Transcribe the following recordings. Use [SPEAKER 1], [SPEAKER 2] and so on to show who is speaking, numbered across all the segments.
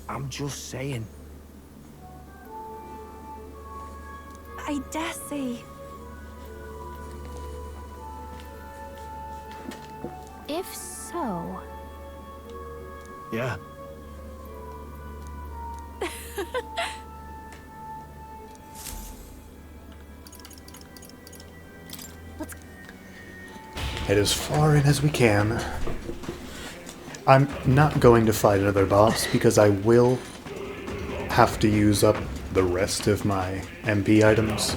[SPEAKER 1] I'm just saying.
[SPEAKER 2] I dare say.
[SPEAKER 3] If so...
[SPEAKER 1] Yeah.
[SPEAKER 4] Head as far in as we can. I'm not going to fight another boss because I will have to use up the rest of my MP items.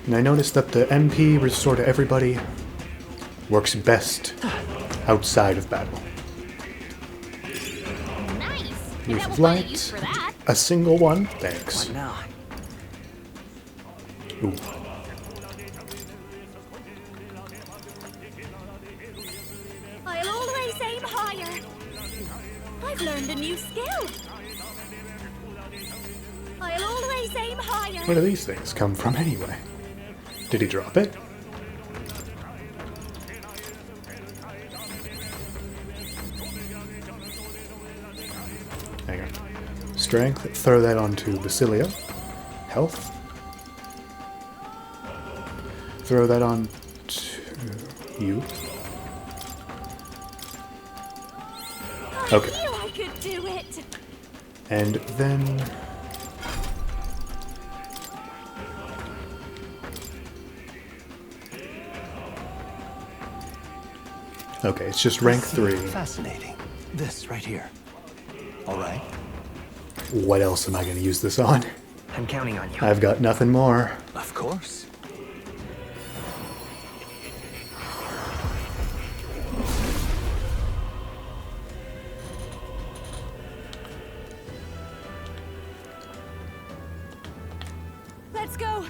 [SPEAKER 4] And I noticed that the MP restore to everybody works best outside of battle.
[SPEAKER 3] Nice!
[SPEAKER 4] Youth of Light. A single one. Thanks.
[SPEAKER 1] What now?
[SPEAKER 4] Ooh.
[SPEAKER 2] I'll always aim higher. I've learned a new skill. I'll always aim higher.
[SPEAKER 4] Where do these things come from anyway? Did he drop it? Hang on. Strength, throw that onto Basilio. Health. Throw that on to you. Okay.
[SPEAKER 2] I knew I could do it.
[SPEAKER 4] And then... Okay, it's just rank 3.
[SPEAKER 1] Fascinating. This right here. All right.
[SPEAKER 4] What else am I going to use this on?
[SPEAKER 1] I'm counting on you.
[SPEAKER 4] I've got nothing more.
[SPEAKER 1] Of course.
[SPEAKER 2] Let's go.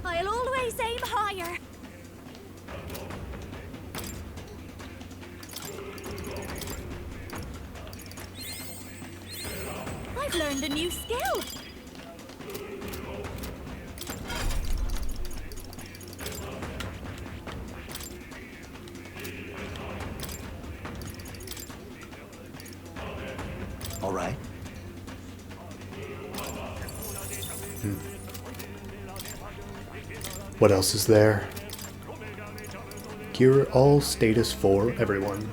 [SPEAKER 2] I'll always aim higher. I've learned a new skill.
[SPEAKER 1] All right.
[SPEAKER 4] What else is there? Cure all status for everyone.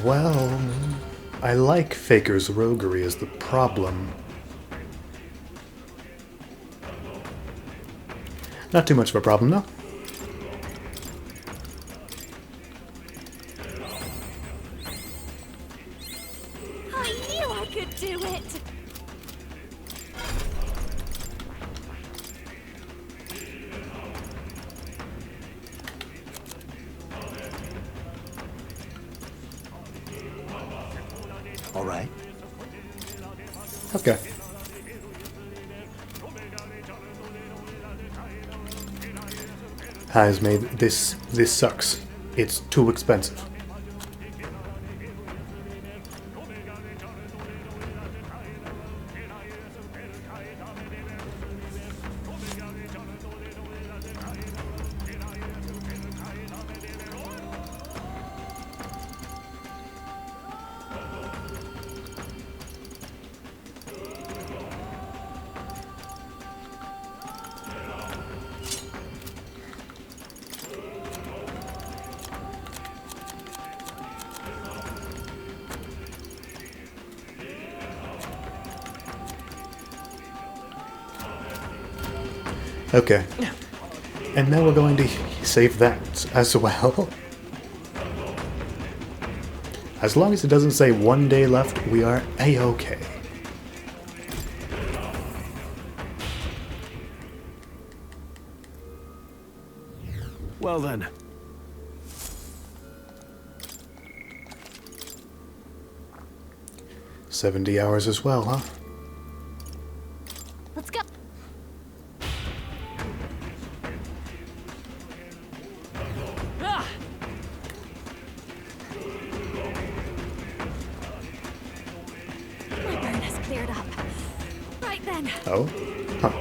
[SPEAKER 4] Well, I like Faker's roguery as the problem. Not too much of a problem, though.
[SPEAKER 2] I knew I could do it.
[SPEAKER 1] All right.
[SPEAKER 4] Okay. Has made this sucks. It's too expensive. Okay. And now we're going to save that as well. As long as it doesn't say 1 day left, we are A-okay.
[SPEAKER 1] Well then.
[SPEAKER 4] $70 as well, huh?
[SPEAKER 3] Let's go.
[SPEAKER 2] My burn has cleared up. Right then.
[SPEAKER 4] Oh? Huh.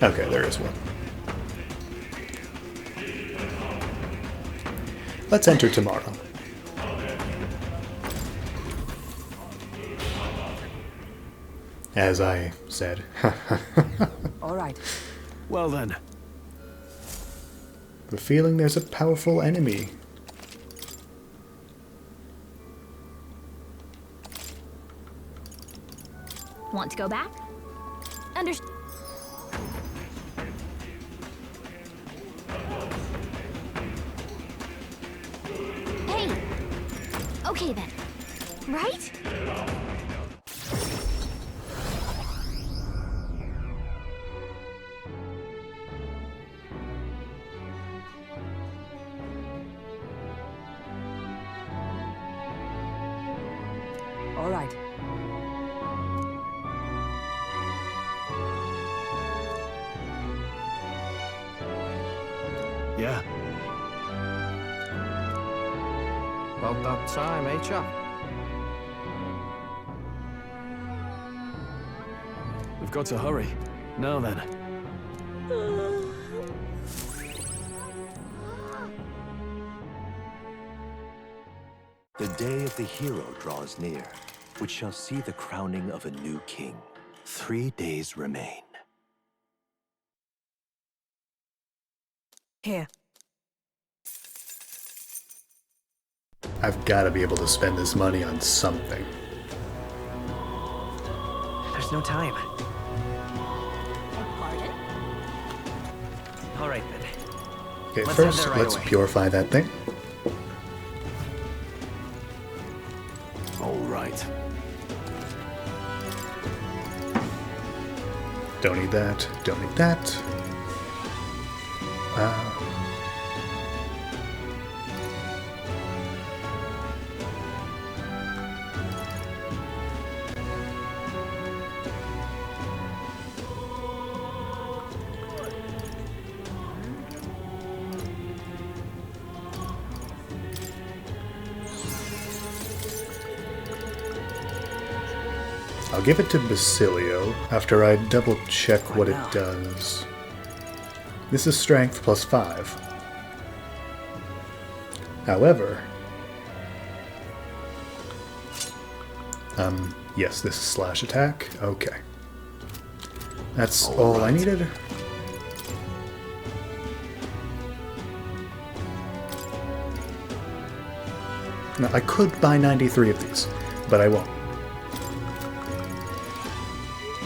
[SPEAKER 4] Okay, there is one. Let's enter tomorrow. As I said.
[SPEAKER 1] All right. Well then.
[SPEAKER 4] The feeling there's a powerful enemy.
[SPEAKER 3] Want to go back?
[SPEAKER 2] Understood.
[SPEAKER 3] Hey! Okay then.
[SPEAKER 2] Right?
[SPEAKER 1] All right. Yeah.
[SPEAKER 5] About that time, eh, chap?
[SPEAKER 1] We've got to hurry. Now then.
[SPEAKER 6] The day of the hero draws near, which shall see the crowning of a new king. 3 days remain.
[SPEAKER 7] Here.
[SPEAKER 4] I've got to be able to spend this money on something.
[SPEAKER 5] There's no time.
[SPEAKER 3] Pardon?
[SPEAKER 5] All right, then.
[SPEAKER 4] Okay,
[SPEAKER 5] Let's
[SPEAKER 4] first,
[SPEAKER 5] head there right
[SPEAKER 4] let's
[SPEAKER 5] away.
[SPEAKER 4] purify that thing.
[SPEAKER 1] All right.
[SPEAKER 4] Don't need that. Don't need that. I'll give it to Basilio after I double check what it does. This is strength plus 5. However, yes, this is slash attack. Okay. That's all I needed. Now, I could buy 93 of these, but I won't.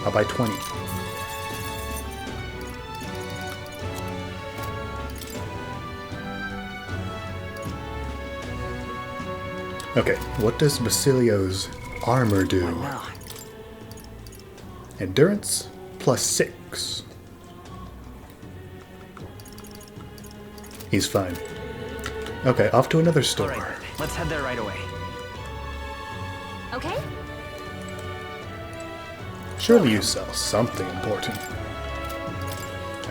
[SPEAKER 4] I'll buy 20. Okay, what does Basilio's armor do? Endurance plus 6. He's fine. Okay, off to another store.
[SPEAKER 5] All right, then. Let's head there right away.
[SPEAKER 3] Okay?
[SPEAKER 4] Surely you sell something important.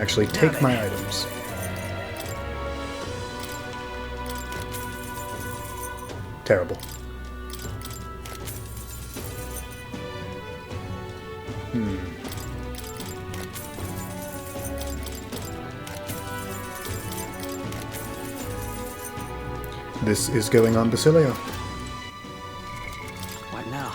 [SPEAKER 4] Actually, take my items. Terrible. This is going on Basilio.
[SPEAKER 5] What now?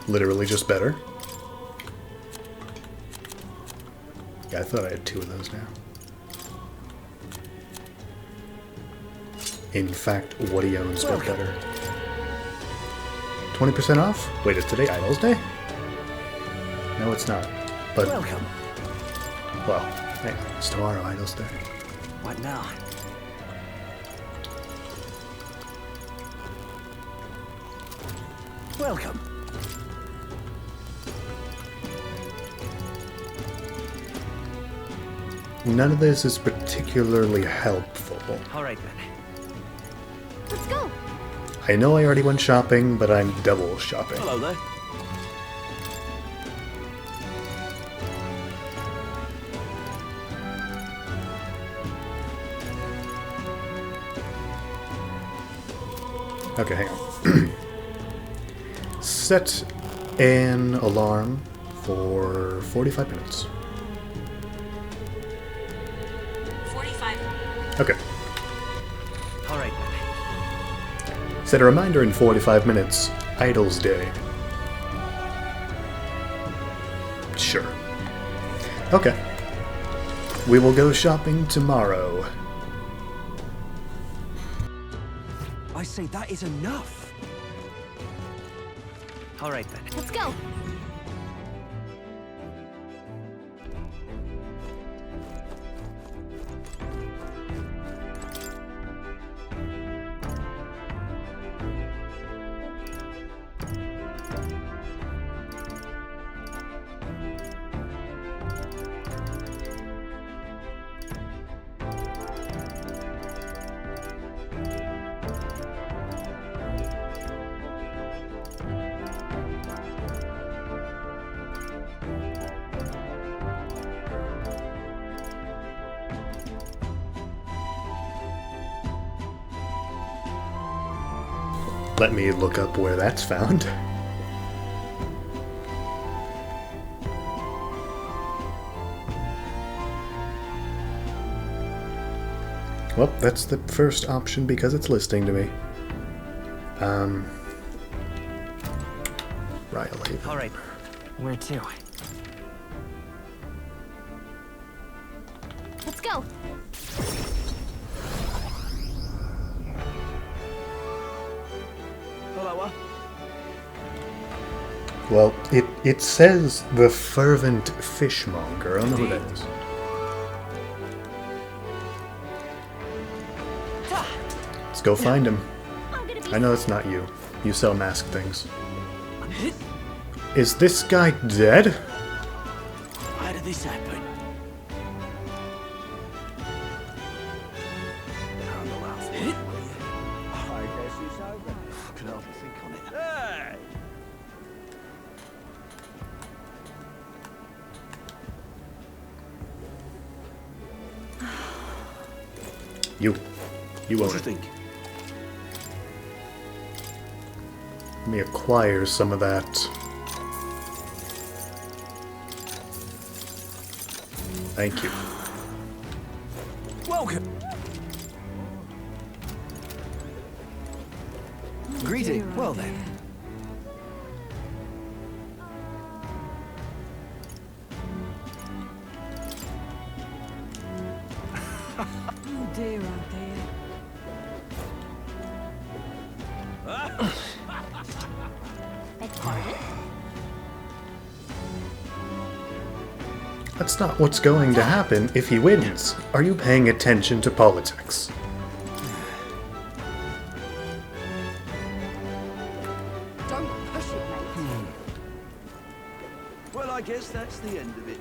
[SPEAKER 4] Literally just better. Yeah, I thought I had 2 of those now. in fact, what he owns, but better. 20% off? Wait, is today Idols Day? No, it's not. But,
[SPEAKER 5] Welcome.
[SPEAKER 4] well, hey, it's tomorrow Idols Day.
[SPEAKER 5] What now? Welcome.
[SPEAKER 4] None of this is particularly helpful.
[SPEAKER 5] All right then.
[SPEAKER 3] Let's go.
[SPEAKER 4] I know I already went shopping, but I'm double shopping.
[SPEAKER 6] Hello there.
[SPEAKER 4] Okay, hang on. Set an alarm for 45 minutes.
[SPEAKER 2] 45.
[SPEAKER 4] Okay.
[SPEAKER 5] All right then.
[SPEAKER 4] Set a reminder in 45 minutes. Idols Day. Sure. Okay. We will go shopping tomorrow.
[SPEAKER 6] I say that is enough.
[SPEAKER 5] All right then.
[SPEAKER 3] Let's go.
[SPEAKER 4] Let me look up where that's found. Well, that's the first option because it's listing to me. Riley.
[SPEAKER 5] All right. Where to?
[SPEAKER 3] Let's go.
[SPEAKER 6] Hello.
[SPEAKER 4] Well, it says the fervent fishmonger. I don't know who that is. Let's go find him.
[SPEAKER 3] I'm gonna be
[SPEAKER 4] I know it's not you. You sell mask things. Is this guy dead?
[SPEAKER 6] How did this happen? I guess it's over. I can hardly think on it. Hey!
[SPEAKER 4] You
[SPEAKER 6] What
[SPEAKER 4] own
[SPEAKER 6] do you
[SPEAKER 4] it.
[SPEAKER 6] think?
[SPEAKER 4] Let me acquire some of that. Thank you.
[SPEAKER 6] Welcome. Greeting. Well then.
[SPEAKER 7] Oh dear, oh dear.
[SPEAKER 3] Beg pardon?
[SPEAKER 4] That's not what's going to happen if he wins. Are you paying attention to politics?
[SPEAKER 7] Don't push it, mate.
[SPEAKER 6] Well, I guess that's the end of it.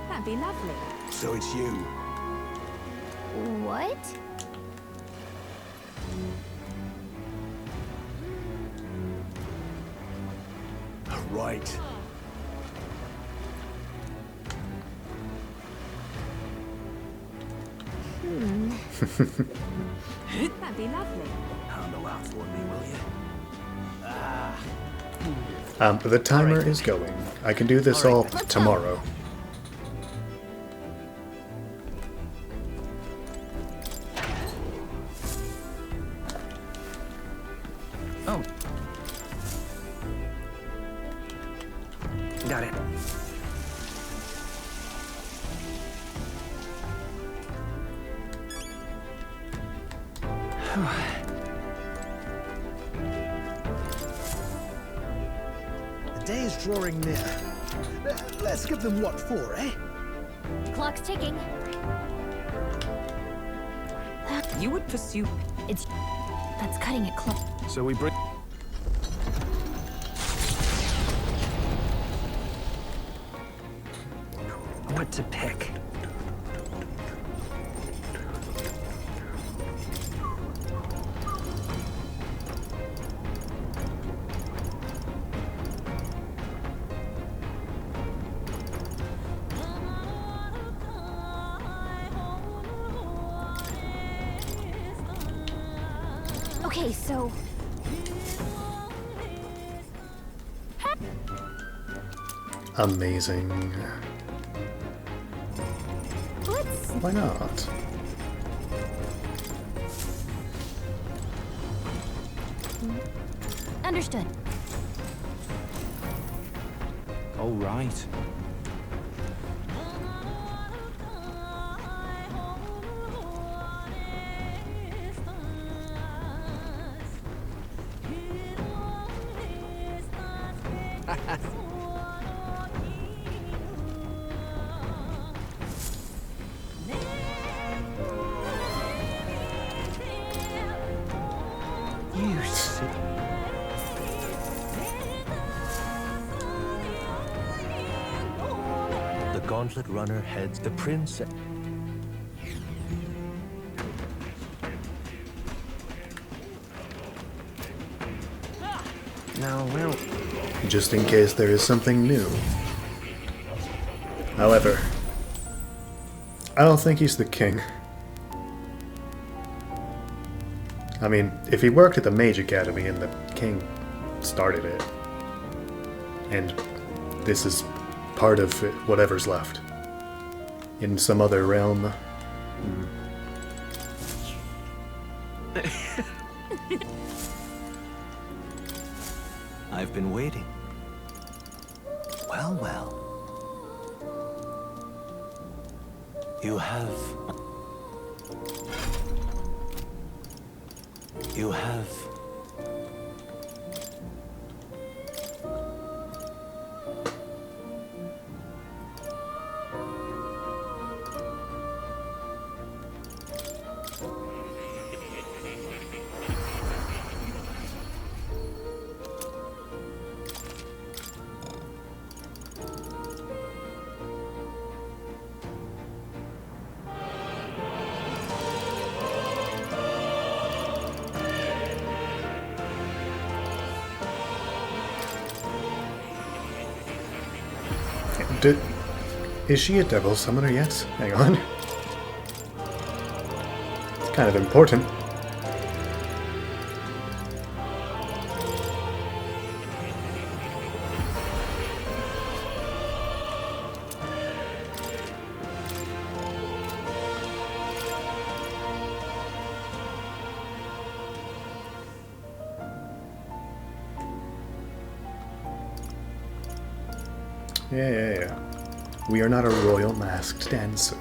[SPEAKER 7] That'd be lovely.
[SPEAKER 6] So it's you.
[SPEAKER 3] What?
[SPEAKER 6] Right.
[SPEAKER 7] That'd be lovely.
[SPEAKER 6] Handle that for me, will you?
[SPEAKER 4] The timer is going. I can do this all tomorrow.
[SPEAKER 5] got it.
[SPEAKER 1] The day is drawing near. Let's give them what for, eh?
[SPEAKER 2] Clock's ticking.
[SPEAKER 7] You would pursue.
[SPEAKER 2] It's... That's cutting it close.
[SPEAKER 5] So we bring... What to pick?
[SPEAKER 2] Okay, so...
[SPEAKER 4] Amazing.
[SPEAKER 2] Let's...
[SPEAKER 4] Why not?
[SPEAKER 2] Understood.
[SPEAKER 5] Oh, right. You see.
[SPEAKER 6] The gauntlet runner heads the prince.
[SPEAKER 5] Now, well...
[SPEAKER 4] Just in case there is something new. However, I don't think he's the king. I mean, if he worked at the Mage Academy and the king started it, and this is part of it, whatever's left, in some other realm.
[SPEAKER 6] I've been waiting. Well, well. You have... You have...
[SPEAKER 4] Is she a devil summoner yet? Hang on. It's kind of important. Yeah. We are not a royal masked dancer.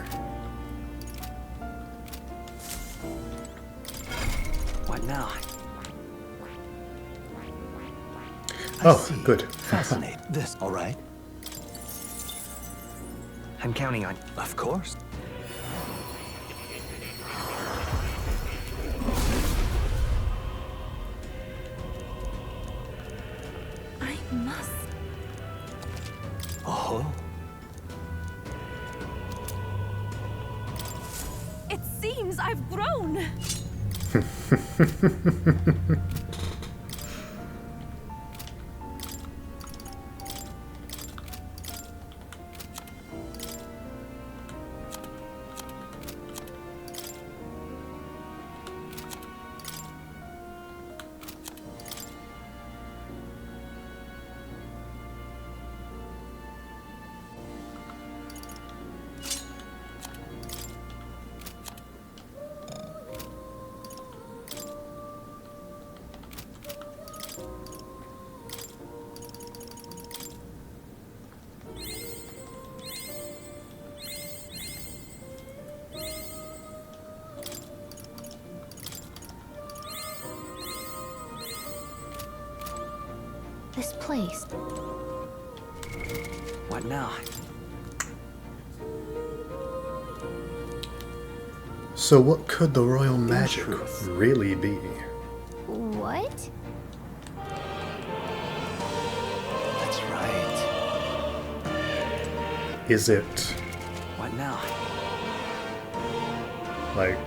[SPEAKER 5] What now?
[SPEAKER 4] Oh, good.
[SPEAKER 6] Fascinating. This, all right?
[SPEAKER 5] I'm counting on...
[SPEAKER 6] Of course.
[SPEAKER 2] I must...
[SPEAKER 6] Oh.
[SPEAKER 2] It seems I've grown!
[SPEAKER 3] This place.
[SPEAKER 5] What now?
[SPEAKER 4] So what could the royal magic really be?
[SPEAKER 3] What?
[SPEAKER 6] That's right.
[SPEAKER 4] Is it
[SPEAKER 5] What now?
[SPEAKER 4] like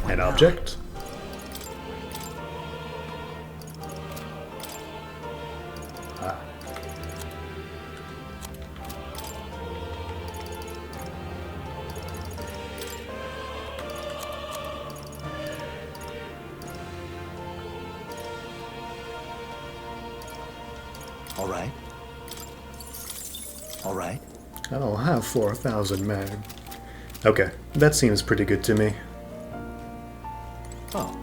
[SPEAKER 4] an object? Ah.
[SPEAKER 6] All right. All right.
[SPEAKER 4] I'll have 4,000 mag. Okay, that seems pretty good to me.
[SPEAKER 6] Oh,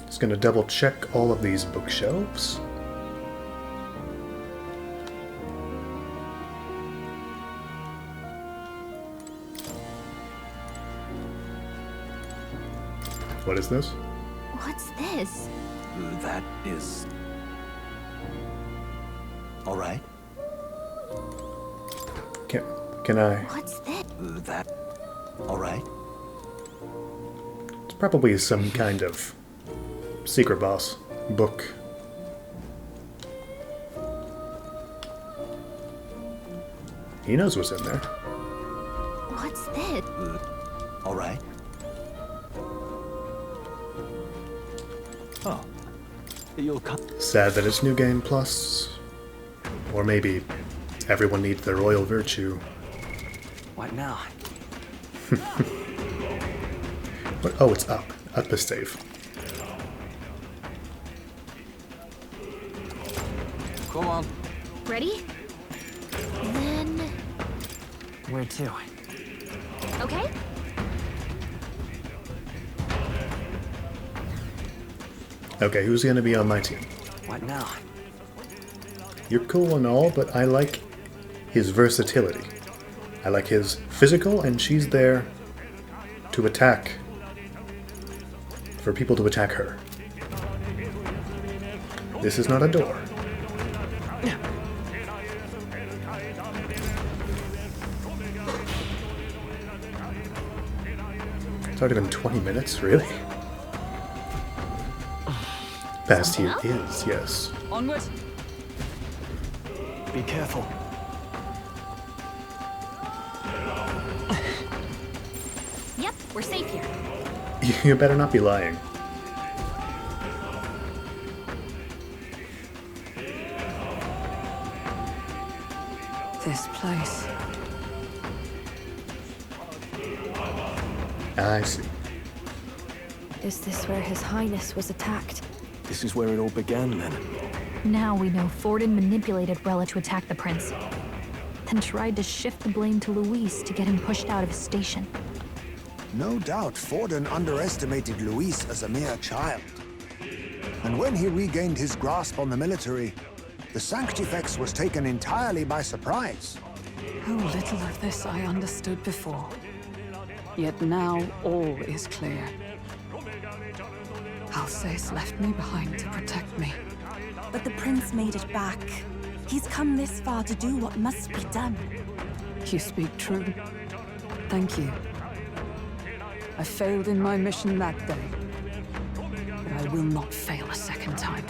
[SPEAKER 4] Just gonna double check all of these bookshelves. What is this?
[SPEAKER 3] What's this?
[SPEAKER 6] that is... All right.
[SPEAKER 4] Can I?
[SPEAKER 3] What's this?
[SPEAKER 6] That... All right.
[SPEAKER 4] It's probably some kind of secret boss book. He knows what's in there.
[SPEAKER 3] What's this?
[SPEAKER 6] All right. Oh. You'll come...
[SPEAKER 4] Sad that it's New Game Plus. Or maybe everyone needs their royal virtue.
[SPEAKER 5] What now?
[SPEAKER 4] But, oh, it's up. Up is safe.
[SPEAKER 5] Come on.
[SPEAKER 3] Ready? And then...
[SPEAKER 5] Where to?
[SPEAKER 3] Okay?
[SPEAKER 4] Okay, who's gonna be on my team?
[SPEAKER 5] What now?
[SPEAKER 4] You're cool and all, but I like his versatility. I like his physical, and she's there to attack. For people to attack her. This is not a door. It's already been 20 minutes, really? Past here is, yes.
[SPEAKER 7] Onward.
[SPEAKER 6] Be careful.
[SPEAKER 3] Yep, we're safe here.
[SPEAKER 4] You better not be lying.
[SPEAKER 7] This place.
[SPEAKER 4] I see.
[SPEAKER 8] Is this where His Highness was attacked?
[SPEAKER 6] This is where it all began, then.
[SPEAKER 8] Now we know Forden manipulated Rella to attack the prince, then tried to shift the blame to Luis to get him pushed out of his station.
[SPEAKER 1] No doubt Forden underestimated Luis as a mere child. And when he regained his grasp on the military, the Sanctifex was taken entirely by surprise.
[SPEAKER 7] How little of this I understood before. Yet now all is clear. Alsace left me behind to protect me.
[SPEAKER 9] But the prince made it back. He's come this far to do what must be done.
[SPEAKER 7] You speak true. Thank you. I failed in my mission that day, but I will not fail a second time.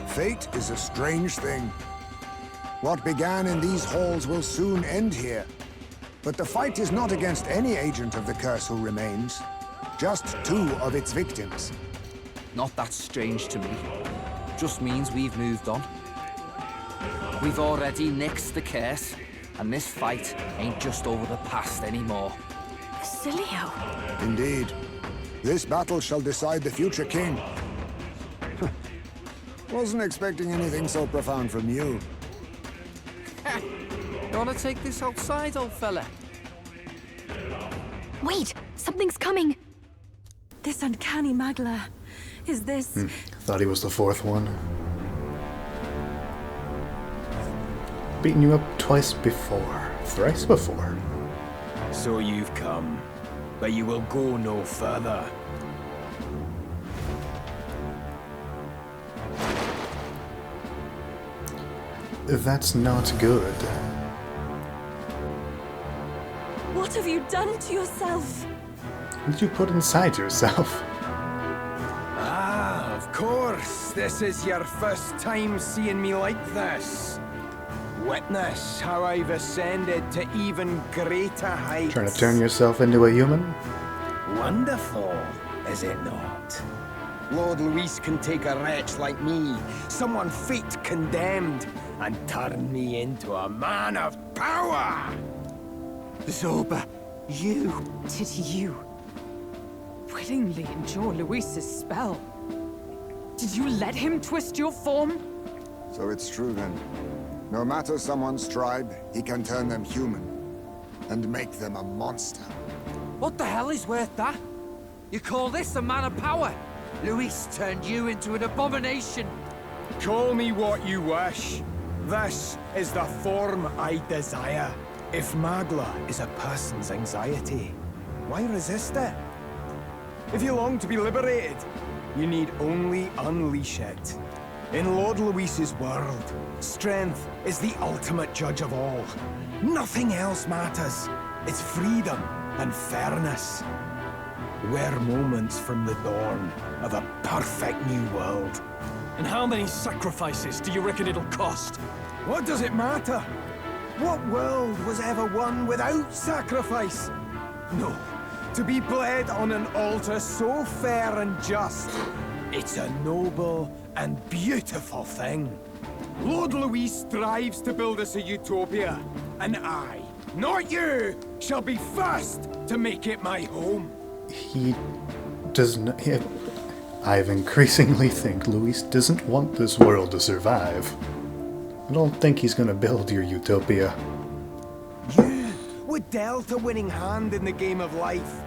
[SPEAKER 1] Fate is a strange thing. What began in these halls will soon end here. But the fight is not against any agent of the curse who remains, just 2 of its victims.
[SPEAKER 10] Not that strange to me. Just means we've moved on. We've already nixed the curse, and this fight ain't just over the past anymore.
[SPEAKER 9] Basilio.
[SPEAKER 1] Indeed. This battle shall decide the future king. Wasn't expecting anything so profound from you.
[SPEAKER 10] You wanna take this outside, old fella?
[SPEAKER 8] Wait! Something's coming!
[SPEAKER 9] This uncanny Magla. Is this...
[SPEAKER 4] Thought he was the 4th one. Beaten you up twice before. Thrice before.
[SPEAKER 11] So you've come, but you will go no further.
[SPEAKER 4] That's not good.
[SPEAKER 9] What have you done to yourself?
[SPEAKER 4] What did you put inside yourself?
[SPEAKER 11] Ah, of course. This is your first time seeing me like this. Witness how I've ascended to even greater heights.
[SPEAKER 4] Trying to turn yourself into a human?
[SPEAKER 11] Wonderful, is it not? Lord Luis can take a wretch like me, someone fate condemned, and turn me into a man of power! Zoba, you...
[SPEAKER 7] Did you willingly endure Luis's spell? Did you let him twist your form?
[SPEAKER 1] So it's true then. No matter someone's tribe, he can turn them human and make them a monster.
[SPEAKER 10] What the hell is worth that? You call this a man of power? Luis turned you into an abomination.
[SPEAKER 11] Call me what you wish. This is the form I desire. If Magla is a person's anxiety, why resist it? If you long to be liberated, you need only unleash it. In Lord Luis's world, strength is the ultimate judge of all. Nothing else matters. It's freedom and fairness. We're moments from the dawn of a perfect new world.
[SPEAKER 12] And how many sacrifices do you reckon it'll cost?
[SPEAKER 11] What does it matter? What world was ever won without sacrifice? No, to be bled on an altar so fair and just, it's a noble and beautiful thing. Lord Luis strives to build us a utopia, and I, not you, shall be first to make it my home.
[SPEAKER 4] He does not... I increasingly think Luis doesn't want this world to survive. I don't think he's gonna build your utopia.
[SPEAKER 11] You were dealt a winning hand in the game of life.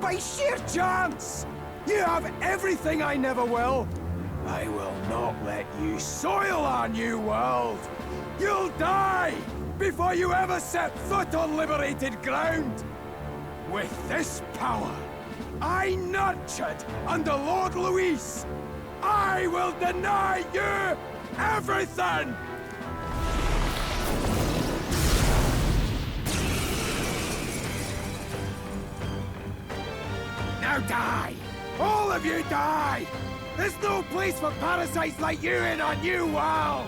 [SPEAKER 11] By sheer chance! You have everything I never will. I will not let you soil our new world. You'll die before you ever set foot on liberated ground. With this power, I nurtured under Lord Luis, I will deny you everything! Now die! All of you die! There's no place for parasites like you in our new world!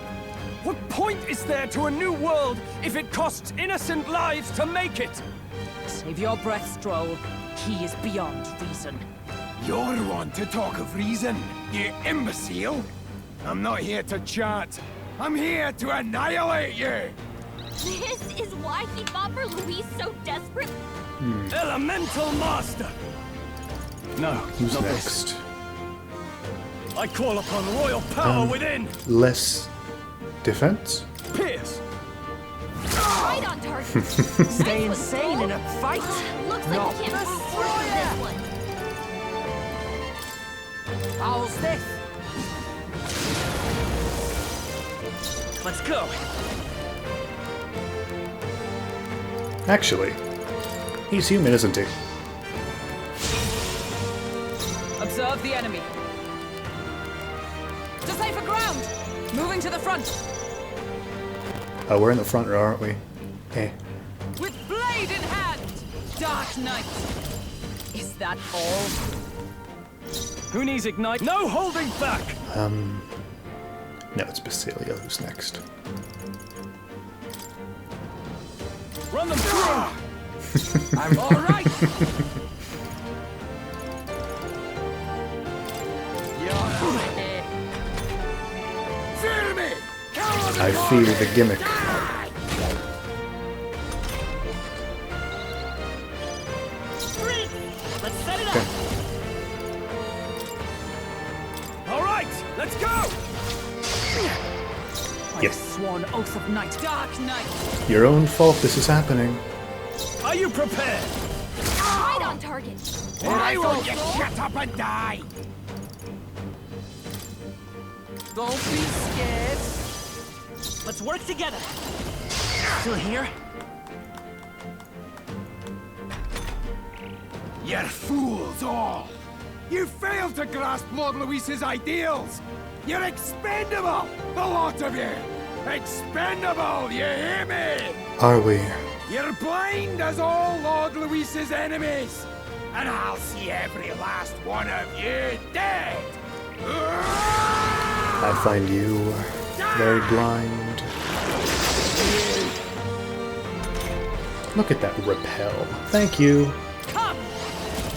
[SPEAKER 12] What point is there to a new world if it costs innocent lives to make it?
[SPEAKER 7] Save your breath, Stroll. He is beyond reason.
[SPEAKER 11] You're one to talk of reason, you imbecile! I'm not here to chat. I'm here to annihilate you!
[SPEAKER 2] This is why he fought for Luis so desperate.
[SPEAKER 12] Elemental Master! No,
[SPEAKER 4] Who's
[SPEAKER 12] not
[SPEAKER 4] next?
[SPEAKER 12] this. I call upon royal power within!
[SPEAKER 4] Less defense?
[SPEAKER 12] Pierce!
[SPEAKER 2] Right on target.
[SPEAKER 5] Stay insane in a fight?
[SPEAKER 2] Looks like you can't move forward from this one.
[SPEAKER 10] How's this?
[SPEAKER 12] Let's go!
[SPEAKER 4] Actually, he's human, isn't he?
[SPEAKER 7] Observe the enemy. To safer ground! Moving to the front!
[SPEAKER 4] Oh, we're in the front row, aren't we? Eh.
[SPEAKER 7] With blade in hand! Dark Knight! Is that all?
[SPEAKER 12] Who needs ignite? No holding back!
[SPEAKER 4] No, it's Basilia who's next.
[SPEAKER 12] Run them through!
[SPEAKER 10] I'm all right.
[SPEAKER 11] Fear me!
[SPEAKER 4] I fear the gimmick.
[SPEAKER 12] Let's set it up! Alright, let's go!
[SPEAKER 4] Yes.
[SPEAKER 7] Sworn oath of night. Dark Knight!
[SPEAKER 4] Your own fault this is happening.
[SPEAKER 12] Are you prepared?
[SPEAKER 2] Right on target.
[SPEAKER 11] Why won't you shut up and die?
[SPEAKER 10] Don't be scared.
[SPEAKER 12] Let's work together!
[SPEAKER 5] Still here?
[SPEAKER 11] You're fools all! You failed to grasp Lord Luis's ideals! You're expendable, the lot of you! Expendable, you hear me?
[SPEAKER 4] Are we?
[SPEAKER 11] You're blind as all Lord Luis's enemies, and I'll see every last one of you dead!
[SPEAKER 4] I find you very blind. Look at that repel. Thank you.
[SPEAKER 5] Come!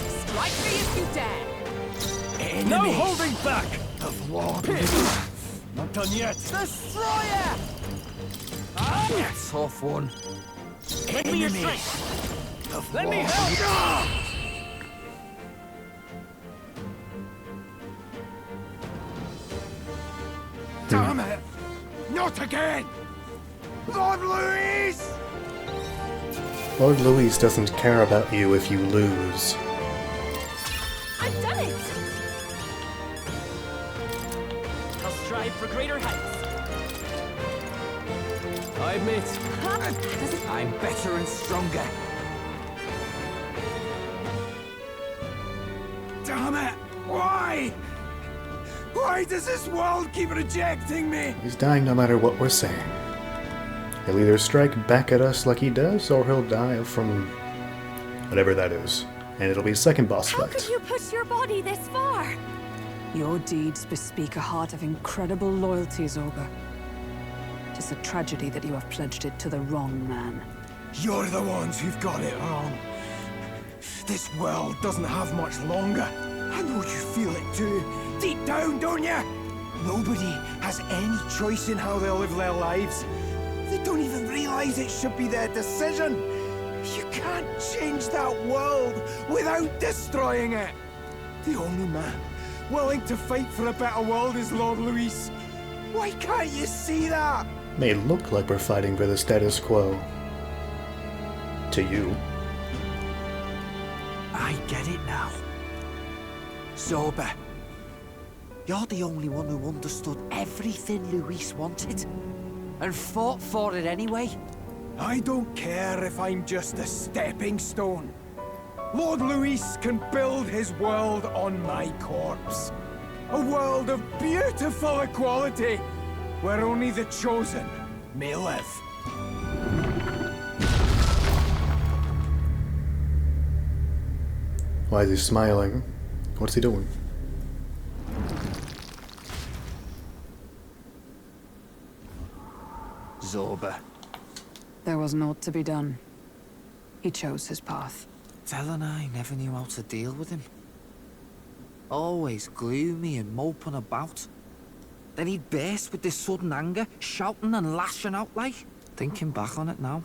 [SPEAKER 5] Strike me if you dare!
[SPEAKER 12] No holding back!
[SPEAKER 11] Of Lord
[SPEAKER 12] Not done yet.
[SPEAKER 5] Destroyer!
[SPEAKER 10] Tough one.
[SPEAKER 12] Give me your strength.
[SPEAKER 11] of
[SPEAKER 12] Let me
[SPEAKER 11] Lord.
[SPEAKER 12] help!
[SPEAKER 11] Damn it! Not again! Lord Luis!
[SPEAKER 4] Lord Luis doesn't care about you if you lose.
[SPEAKER 9] I've done it!
[SPEAKER 5] I'll strive for greater heights.
[SPEAKER 12] I admit,
[SPEAKER 10] I'm better and stronger.
[SPEAKER 11] Damn it! Why? Why does this world keep rejecting me?
[SPEAKER 4] He's dying no matter what we're saying. He'll either strike back at us like he does, or he'll die from whatever that is. And it'll be second boss
[SPEAKER 2] How
[SPEAKER 4] fight.
[SPEAKER 2] could you push your body this far?
[SPEAKER 7] Your deeds bespeak a heart of incredible loyalty, Zorba. It's a tragedy that you have pledged it to the wrong man.
[SPEAKER 11] You're the ones who've got it wrong. This world doesn't have much longer. I know you feel it too. Deep down, don't you? Nobody has any choice in how they'll live their lives. They don't even realize it should be their decision. You can't change that world without destroying it. The only man willing to fight for a better world is Lord Luis. Why can't you see that?
[SPEAKER 4] May look like we're fighting for the status quo. To you.
[SPEAKER 5] I get it now. Zorba, you're the only one who understood everything Luis wanted, and fought for it anyway.
[SPEAKER 11] I don't care if I'm just a stepping stone. Lord Luis can build his world on my corpse. A world of beautiful equality, where only the chosen may live.
[SPEAKER 4] Why is he smiling? What's he doing?
[SPEAKER 5] Zorba,
[SPEAKER 7] There was naught to be done. He chose his path.
[SPEAKER 10] Tell and I never knew how to deal with him. Always gloomy and moping about. Then he'd burst with this sudden anger, shouting and lashing out like. Thinking back on it now,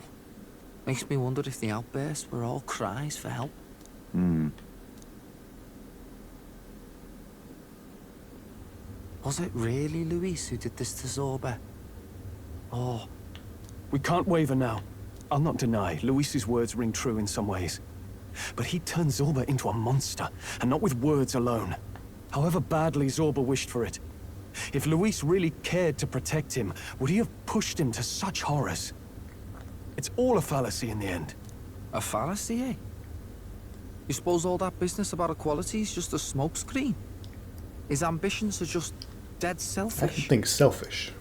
[SPEAKER 10] makes me wonder if the outbursts were all cries for help. Was it really Luis who did this to Zorba? Or...
[SPEAKER 12] we can't waver now. I'll not deny, Luis's words ring true in some ways. But he turned Zorba into a monster, and not with words alone. However badly Zorba wished for it. If Luis really cared to protect him, would he have pushed him to such horrors? It's all a fallacy in the end.
[SPEAKER 10] a fallacy, eh? You suppose all that business about equality is just a smokescreen? His ambitions are just dead
[SPEAKER 4] I
[SPEAKER 10] selfish?
[SPEAKER 4] don't think selfish.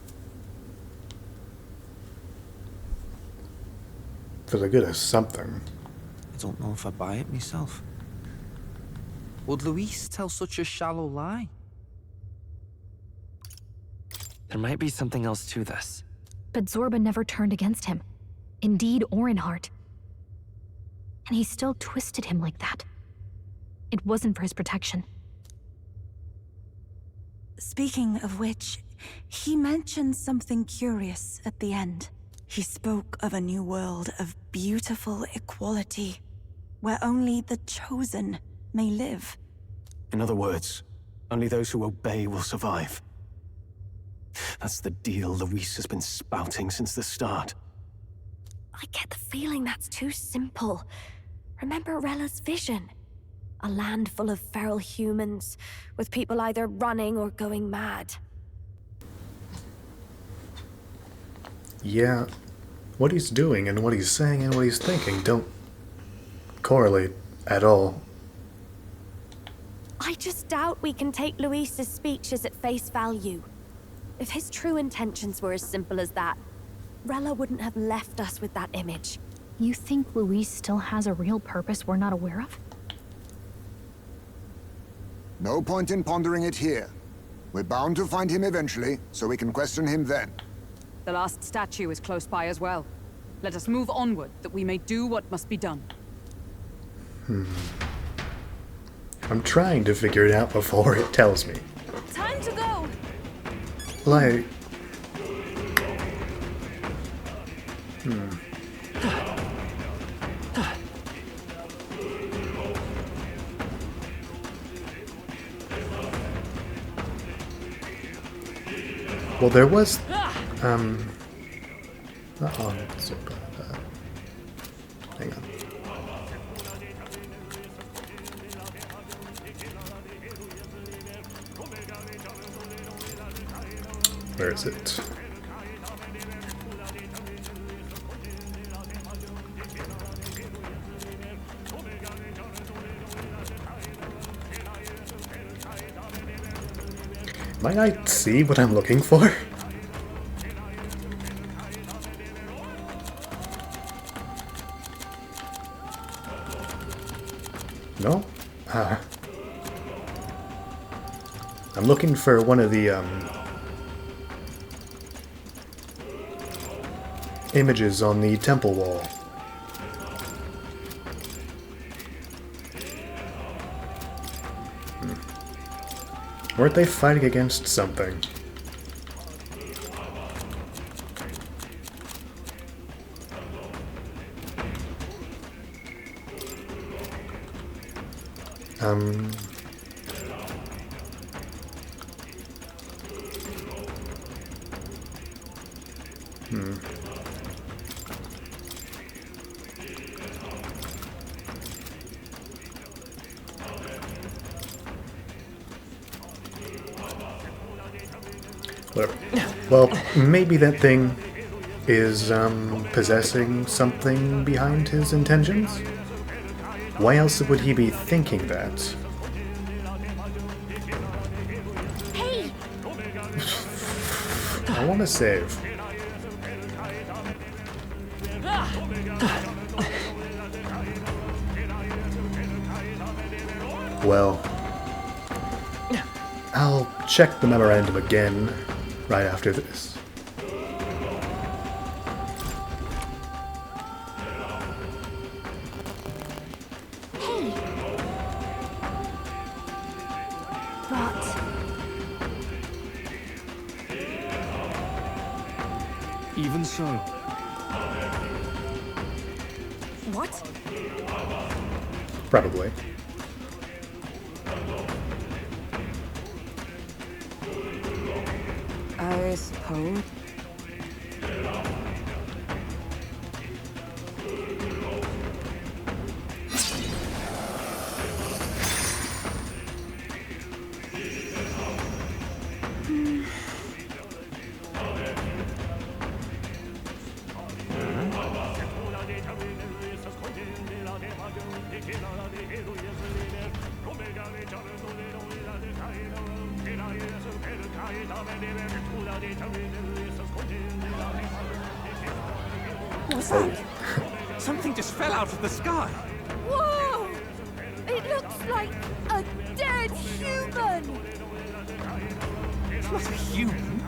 [SPEAKER 4] For the good of something.
[SPEAKER 10] I don't know if I buy it myself. Would Luis tell such a shallow lie?
[SPEAKER 5] There might be something else to this.
[SPEAKER 8] But Zorba never turned against him. Indeed or in heart. And he still twisted him like that. It wasn't for his protection.
[SPEAKER 9] Speaking of which, he mentioned something curious at the end. He spoke of a new world of beautiful equality, where only the chosen may live.
[SPEAKER 12] In other words, only those who obey will survive. That's the deal Luis has been spouting since the start.
[SPEAKER 2] I get the feeling that's too simple. Remember Rella's vision? A land full of feral humans, with people either running or going mad.
[SPEAKER 4] Yeah, what he's doing and what he's saying and what he's thinking don't correlate at all.
[SPEAKER 2] I just doubt we can take Luis's speeches at face value. If his true intentions were as simple as that, Rella wouldn't have left us with that image.
[SPEAKER 8] You think Luis still has a real purpose we're not aware of?
[SPEAKER 1] No point in pondering it here. We're bound to find him eventually, so we can question him then.
[SPEAKER 7] The last statue is close by as well. Let us move onward, that we may do what must be done.
[SPEAKER 4] I'm trying to figure it out before it tells me.
[SPEAKER 9] Time to go!
[SPEAKER 4] Like... Well, there was... Not on Zorba, hang on. Where is it? Might I see what I'm looking for? No? I'm looking for one of the, images on the temple wall. Weren't they fighting against something? Whatever. Well, maybe that thing is, possessing something behind his intentions? Why else would he be thinking that?
[SPEAKER 3] Hey!
[SPEAKER 4] I want to save. Well, I'll check the memorandum again right after this.
[SPEAKER 12] Even so.
[SPEAKER 9] What?
[SPEAKER 4] Probably.
[SPEAKER 7] I suppose.
[SPEAKER 9] What's that?
[SPEAKER 10] Something just fell out of the sky.
[SPEAKER 9] Whoa! It looks like a dead human!
[SPEAKER 10] It's not a human.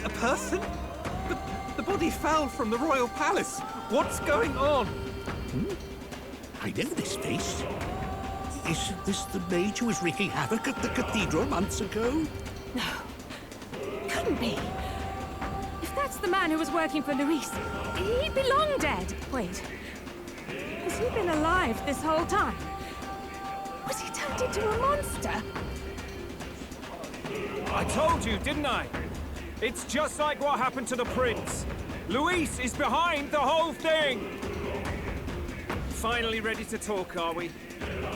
[SPEAKER 10] A person? The body fell from the royal palace. What's going on?
[SPEAKER 13] I know this face. Isn't this the mage who was wreaking havoc at the cathedral months ago?
[SPEAKER 9] No. Couldn't be. If that's the man who was working for Luis, he'd be long dead. Wait. Has he been alive this whole time? Was he turned into a monster?
[SPEAKER 11] I told you, didn't I? It's just like what happened to the prince. Luis is behind the whole thing! Finally ready to talk, are we?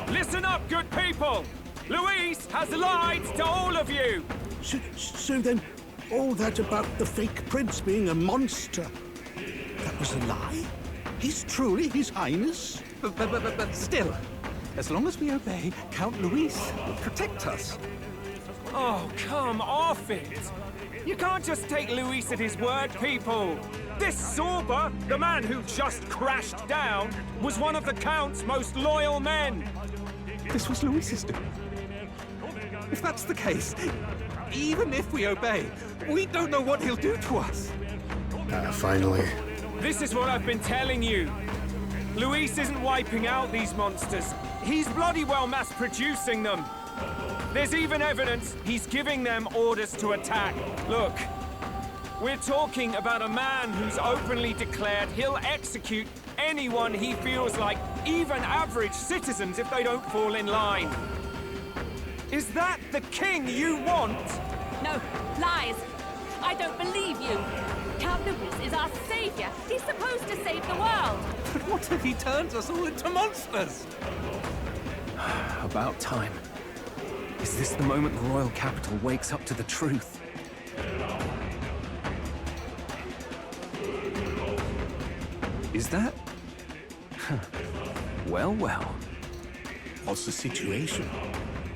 [SPEAKER 11] Listen up, good people! Luis has lied to all of you!
[SPEAKER 13] So then, all that about the fake prince being a monster, that was a lie? He's truly His Highness?
[SPEAKER 10] But still, as long as we obey, Count Luis will protect us.
[SPEAKER 11] Oh, come off it! You can't just take Luis at his word, people! This Zorba, the man who just crashed down, was one of the Count's most loyal men!
[SPEAKER 12] This was Luis's doing. If that's the case, even if we obey, we don't know what he'll do to us.
[SPEAKER 4] Finally.
[SPEAKER 11] This is what I've been telling you. Luis isn't wiping out these monsters. He's bloody well mass-producing them. There's even evidence he's giving them orders to attack. Look, we're talking about a man who's openly declared he'll execute anyone he feels like, even average citizens, if they don't fall in line. Is that the king you want?
[SPEAKER 3] No, lies. I don't believe you. Count Luis is our savior. He's supposed to save the world.
[SPEAKER 12] But what if he turns us all into monsters?
[SPEAKER 10] About time. Is this the moment the royal capital wakes up to the truth? Is that? Well, well.
[SPEAKER 13] What's the situation?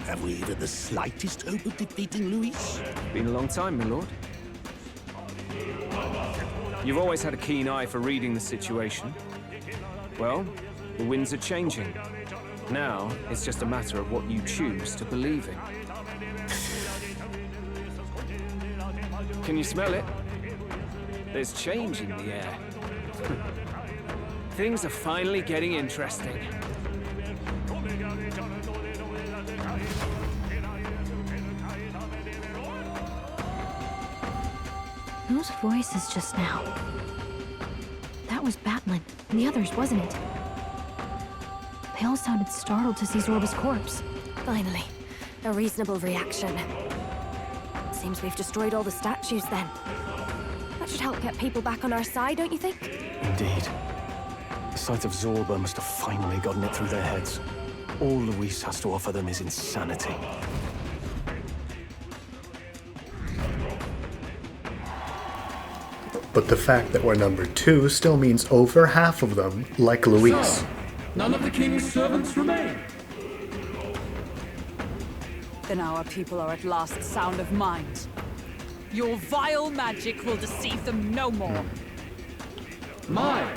[SPEAKER 13] Have we even the slightest hope of defeating Luis?
[SPEAKER 10] Been a long time, my lord.
[SPEAKER 11] You've always had a keen eye for reading the situation. Well, the winds are changing. Now, it's just a matter of what you choose to believe in. Can you smell it? There's change in the air. Things are finally getting interesting.
[SPEAKER 8] Whose voices just now? That was Batlin, and the others, wasn't it? They all sounded startled to see Zorba's corpse.
[SPEAKER 2] Finally, a reasonable reaction. Seems we've destroyed all the statues then. That should help get people back on our side, don't you think?
[SPEAKER 12] Indeed. The sight of Zorba must have finally gotten it through their heads. All Luis has to offer them is insanity.
[SPEAKER 4] But the fact that we're number 2 still means over half of them like Luis.
[SPEAKER 14] So, none of the king's servants remain.
[SPEAKER 7] Then our people are at last sound of mind. Your vile magic will deceive them no more.
[SPEAKER 14] My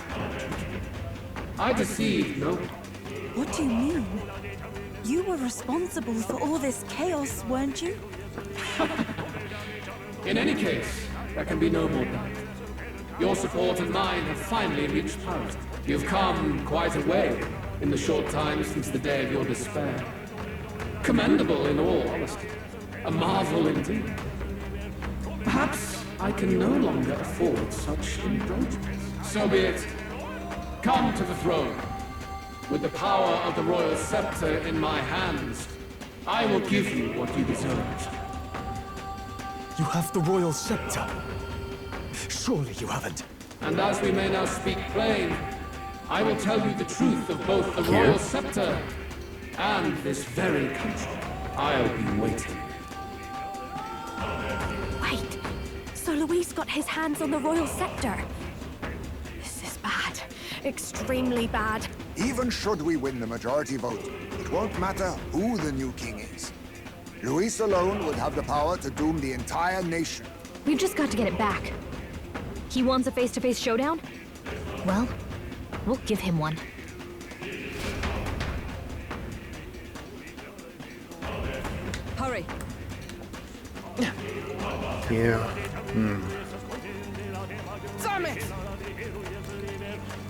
[SPEAKER 14] I deceived no one.
[SPEAKER 9] What do you mean? You were responsible for all this chaos, weren't you?
[SPEAKER 14] In any case, there can be no more doubt. Your support and mine have finally reached Paris. You've come quite a way in the short time since the day of your despair. Commendable in all honesty. A marvel indeed. Perhaps I can no longer afford such indulgence. So be it. Come to the throne. With the power of the royal scepter in my hands, I will give you what you deserve.
[SPEAKER 12] You have the royal scepter. Surely you haven't.
[SPEAKER 14] And as we may now speak plain, I will tell you the truth of both the royal scepter and this very country. I'll be waiting.
[SPEAKER 2] Wait, so Luis got his hands on the royal scepter? This is bad. Extremely bad.
[SPEAKER 1] Even should we win the majority vote, it won't matter who the new king is. Luis alone would have the power to doom the entire nation.
[SPEAKER 8] We've just got to get it back. He wants a face-to-face showdown? Well, we'll give him one.
[SPEAKER 7] Hurry.
[SPEAKER 4] Yeah.
[SPEAKER 11] Damn it!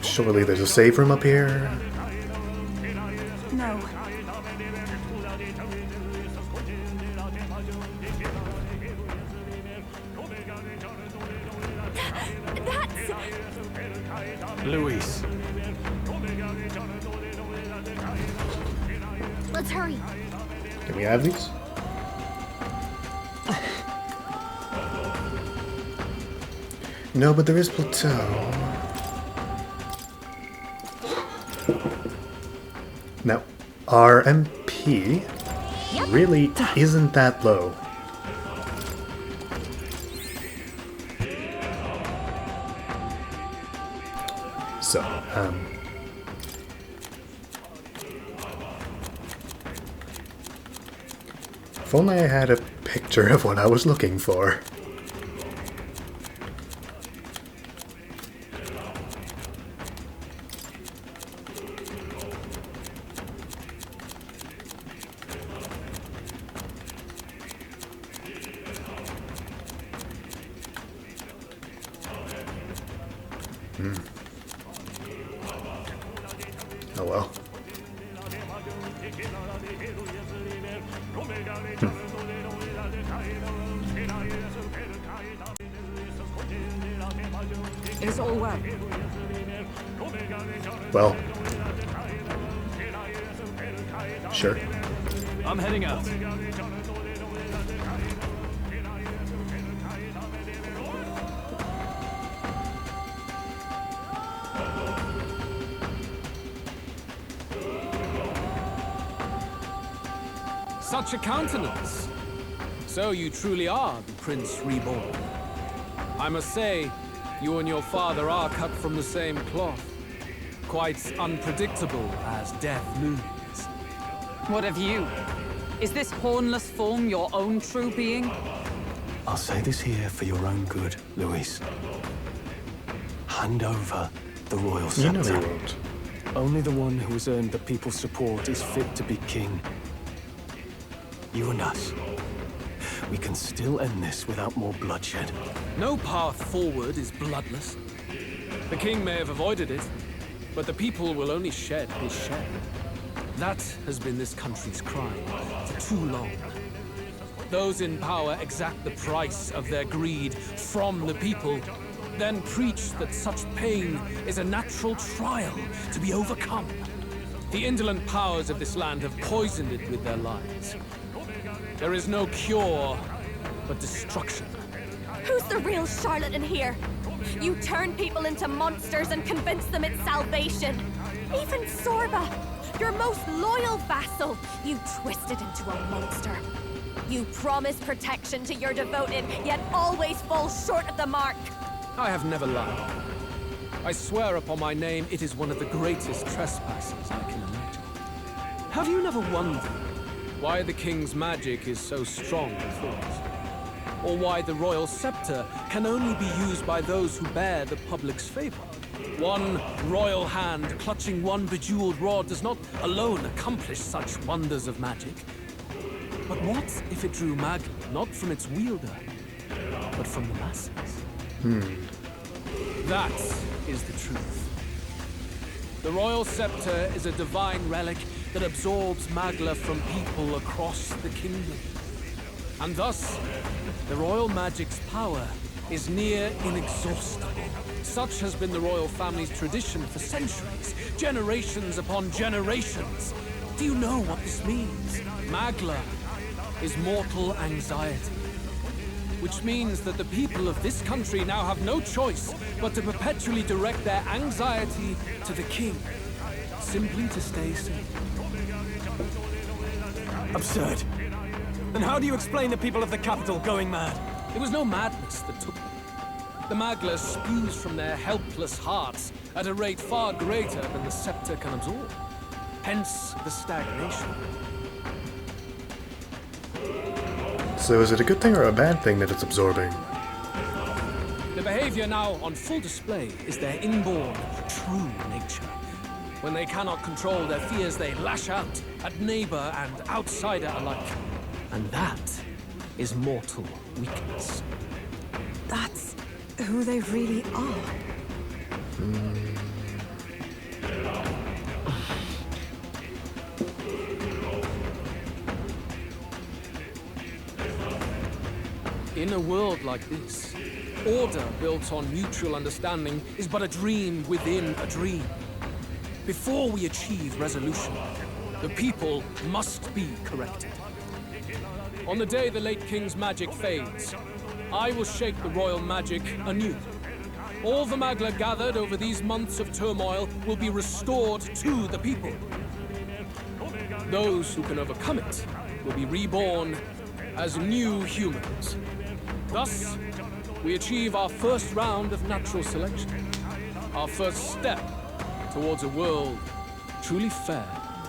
[SPEAKER 4] Surely there's a save room up here.
[SPEAKER 9] No.
[SPEAKER 12] Luis.
[SPEAKER 8] Let's hurry.
[SPEAKER 4] Can we have these? No, but there is plateau. Now, our MP really isn't that low. So, if only I had a picture of what I was looking for. Oh well.
[SPEAKER 7] Is all well?
[SPEAKER 4] Well. Sure.
[SPEAKER 12] I'm heading out. Such a countenance. So you truly are the Prince Reborn. I must say, you and your father are cut from the same cloth. Quite unpredictable as death looms.
[SPEAKER 7] What of you? Is this hornless form your own true being?
[SPEAKER 12] I'll say this here for your own good, Luis. Hand over the royal scepter.
[SPEAKER 4] You know he won't.
[SPEAKER 12] Only the one who has earned the people's support is fit to be king. You and us. We can still end this without more bloodshed. No path forward is bloodless. The king may have avoided it, but the people will only shed his share. That has been this country's crime for too long. Those in power exact the price of their greed from the people, then preach that such pain is a natural trial to be overcome. The indolent powers of this land have poisoned it with their lies. There is no cure, but destruction.
[SPEAKER 2] Who's the real charlatan here? You turn people into monsters and convince them it's salvation. Even Sorba, your most loyal vassal, you twisted into a monster. You promise protection to your devoted, yet always fall short of the mark.
[SPEAKER 12] I have never lied. I swear upon my name, it is one of the greatest trespasses I can imagine. Have you never wondered why the king's magic is so strong and force? Or why the royal scepter can only be used by those who bear the public's favor? One royal hand clutching one bejeweled rod does not alone accomplish such wonders of magic. But what if it drew magic not from its wielder, but from the masses? That is the truth. The royal scepter is a divine relic that absorbs Magla from people across the kingdom. And thus, the royal magic's power is near inexhaustible. Such has been the royal family's tradition for centuries, generations upon generations. Do you know what this means? Magla is mortal anxiety, which means that the people of this country now have no choice but to perpetually direct their anxiety to the king, simply to stay safe. Absurd. And how do you explain the people of the capital going mad?
[SPEAKER 15] It was no madness that took them. The Magla spews from their helpless hearts at a rate far greater than the scepter can absorb. Hence the stagnation.
[SPEAKER 4] So is it a good thing or a bad thing that it's absorbing?
[SPEAKER 15] The behavior now on full display is their inborn, true nature. When they cannot control their fears, they lash out at neighbor and outsider alike. And that is mortal weakness.
[SPEAKER 9] That's who they really are.
[SPEAKER 15] In a world like this, order built on mutual understanding is but a dream within a dream. Before we achieve resolution, the people must be corrected. On the day the late king's magic fades, I will shake the royal magic anew. All the Magla gathered over these months of turmoil will be restored to the people. Those who can overcome it will be reborn as new humans. Thus, we achieve our first round of natural selection. Our first step towards a world truly fair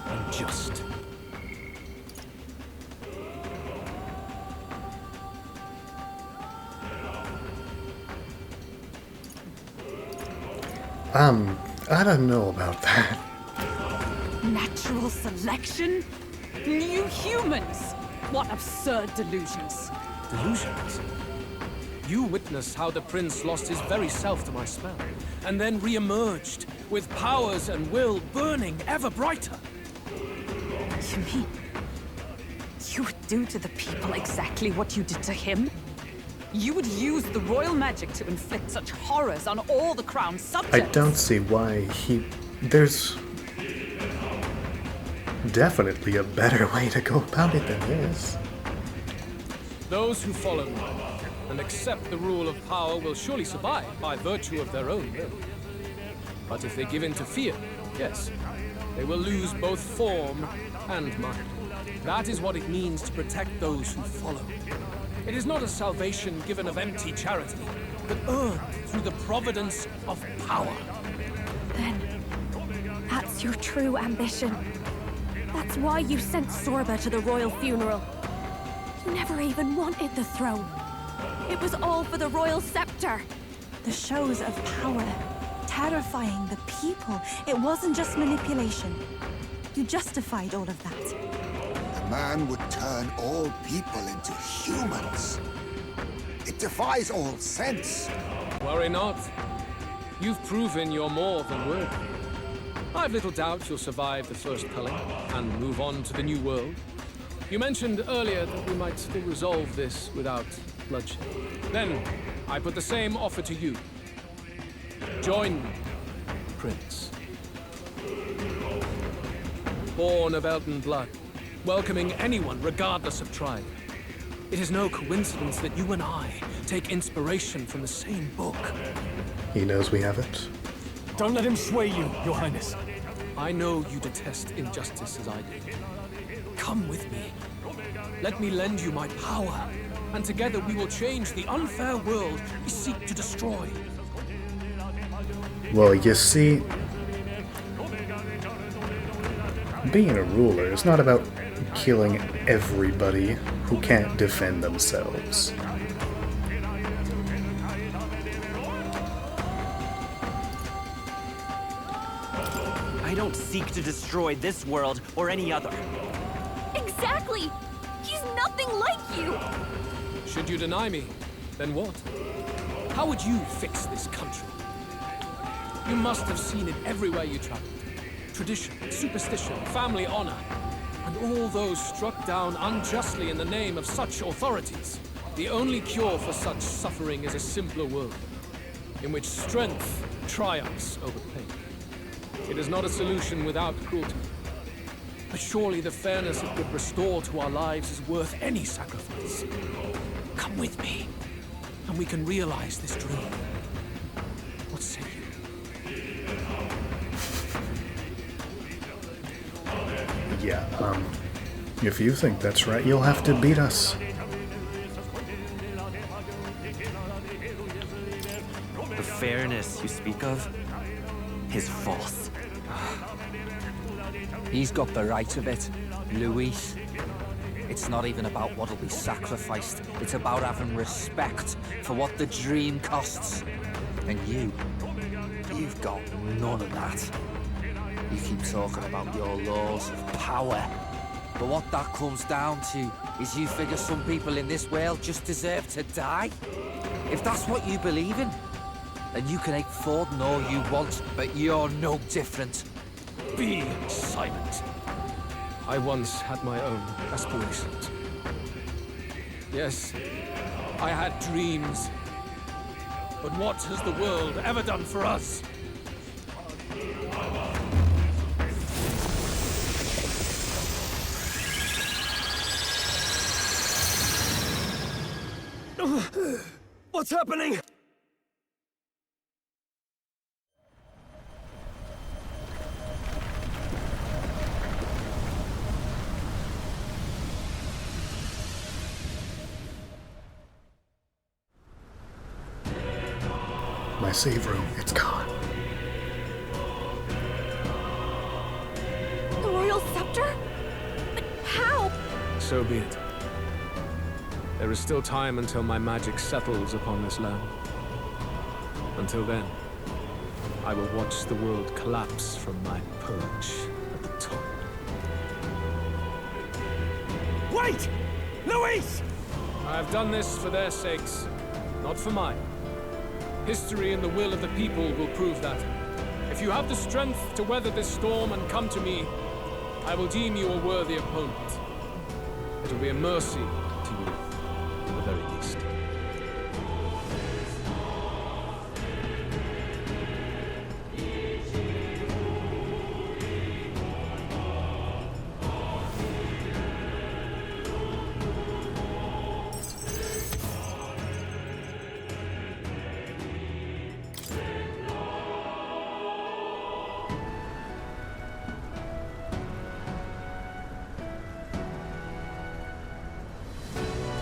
[SPEAKER 15] and just.
[SPEAKER 4] I don't know about that.
[SPEAKER 7] Natural selection? New humans? What absurd delusions.
[SPEAKER 15] Delusions? You witnessed how the prince lost his very self to my spell, and then re-emerged, with powers and will burning ever brighter.
[SPEAKER 7] You mean you would do to the people exactly what you did to him? You would use the royal magic to inflict such horrors on all the crown's subjects?
[SPEAKER 4] I don't see why he... There's definitely a better way to go about it than this.
[SPEAKER 15] Those who follow me and accept the rule of power will surely survive by virtue of their own will. But if they give in to fear, yes, they will lose both form and mind. That is what it means to protect those who follow. It is not a salvation given of empty charity, but earned through the providence of power.
[SPEAKER 2] Then, that's your true ambition. That's why you sent Sorba to the royal funeral. You never even wanted the throne. It was all for the royal scepter.
[SPEAKER 9] The shows of power, terrifying the people. It wasn't just manipulation. You justified all of that.
[SPEAKER 1] The man would turn all people into humans. It defies all sense.
[SPEAKER 15] Worry not. You've proven you're more than worthy. I've little doubt you'll survive the first culling and move on to the new world. You mentioned earlier that we might still resolve this without bloodshed. Then, I put the same offer to you. Join me, Prince. Born of Elden blood, welcoming anyone regardless of tribe. It is no coincidence that you and I take inspiration from the same book.
[SPEAKER 4] He knows we have it.
[SPEAKER 12] Don't let him sway you, Your Highness.
[SPEAKER 15] I know you detest injustice as I do. Come with me. Let me lend you my power, and together we will change the unfair world we seek to destroy.
[SPEAKER 4] Well, you see, being a ruler is not about killing everybody who can't defend themselves.
[SPEAKER 16] I don't seek to destroy this world or any other.
[SPEAKER 2] Exactly! He's nothing like you!
[SPEAKER 15] Should you deny me, then what? How would you fix this country? You must have seen it everywhere you traveled. Tradition, superstition, family honor, and all those struck down unjustly in the name of such authorities. The only cure for such suffering is a simpler world, in which strength triumphs over pain. It is not a solution without cruelty. But surely the fairness it would restore to our lives is worth any sacrifice. Come with me, and we can realize this dream. What say you?
[SPEAKER 4] Yeah, if you think that's right, you'll have to beat us.
[SPEAKER 16] The fairness you speak of is false.
[SPEAKER 5] He's got the right of it, Luis. It's not even about what'll be sacrificed. It's about having respect for what the dream costs. And you've got none of that. You keep talking about your laws of power. But what that comes down to is you figure some people in this world just deserve to die. If that's what you believe in, then you can hate Forden all you want, but you're no different.
[SPEAKER 15] Be silent. I once had my own aspirations. Yes, I had dreams. But what has the world ever done for us?
[SPEAKER 11] What's happening?
[SPEAKER 4] My save room, it's gone.
[SPEAKER 2] The royal scepter? But how?
[SPEAKER 15] So be it. There is still time until my magic settles upon this land. Until then, I will watch the world collapse from my perch at the top.
[SPEAKER 11] Wait! Luis!
[SPEAKER 15] I have done this for their sakes. not for mine. History and the will of the people will prove that. If you have the strength to weather this storm and come to me, I will deem you a worthy opponent. It will be a mercy to you, at the very least.